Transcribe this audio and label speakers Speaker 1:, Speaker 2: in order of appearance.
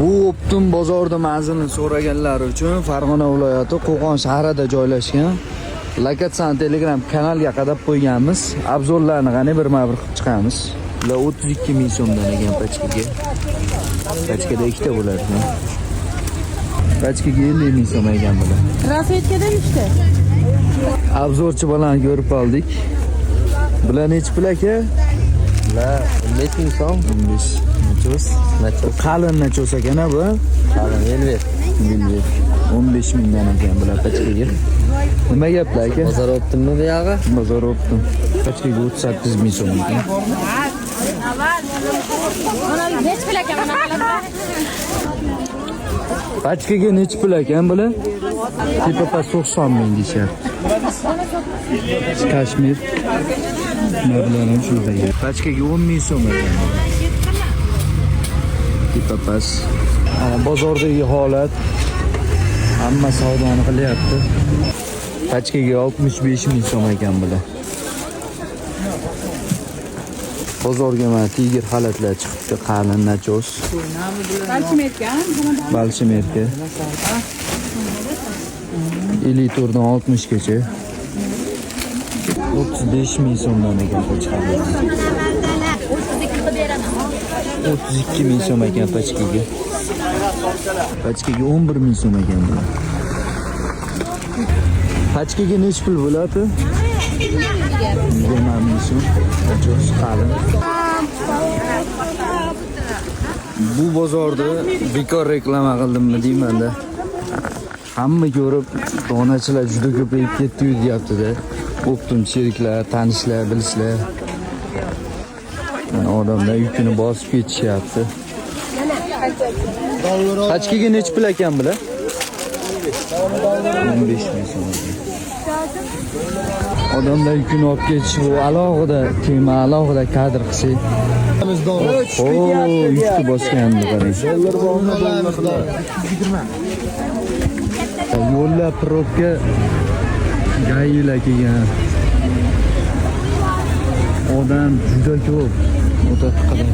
Speaker 1: Bu Optum bozorda manzilni so'raganlar uchun Farg'ona viloyati Qo'qon shahrida joylashgan. Lokatsiyani Telegram kanalga qadab qo'yganmiz. Obzorlarni qani birma-bir qilib chiqamiz. Ular 32 ming so'mdan ekan pachkaga. Pachkada ikkita bo'ladi. Pachkaga 50 ming so'm ekan bular.
Speaker 2: Rafietkadan ikkita.
Speaker 1: Obzorchi bilan ko'rib oldik. Bular nechi pul aka?
Speaker 3: Bular 15 ming so'm.
Speaker 1: 15.
Speaker 3: Nachos.
Speaker 1: Qalin nachos ekan bu.
Speaker 3: Qalin velvet.
Speaker 1: 15 mingdan ekan bular pachkaga. Nima gaplar aka?
Speaker 3: Bozor Optimmi bu yog'i?
Speaker 1: Bozor Optim. Pachkaga 38 ming so'm ekan.
Speaker 2: Nechi pul ekan bunaqalar?
Speaker 1: Pachkaga nechi pul ekan bular? Tepa 90 ming deyishyapti. Kashmir. Mablag' ham shunday. Pachkaga 10 ming so'm ekan. Tepa bozordagi holat hamma savdoni qilyapti. Pachkaga 65 ming so'm ekan bular. Bozorga mana tiger xalatlar chiqibdi, qalin nachos. Balchimerka. 50 turdan 60 gacha. 35 ming so'mdan ekan pachkaga. 32 ming so'm ekan pachkaga. Pachkaga 11 ming so'm ekan bular. Pachkaga nechi pul bo'ladi? 20 ming so'm. Nachos qalin. Bu bozorda bekor reklama qildimmi deymanda. Hamma ko'rib, donachilar juda ko'payib ketdi deyapti-da. Optum sheriklar, tanishlar, bilishlar. Odamlar yukini bosib ketishyapti. Pachkaga nechi pul ekan bular? 15 ming so'm. Odamlar yukini olib ketishi bu alohida tema, alohida kadr qilsak. Yukni bosganni qarang. Yo'llar probka gaylar kelgan. Odam juda ko'p. O'ta qiyin.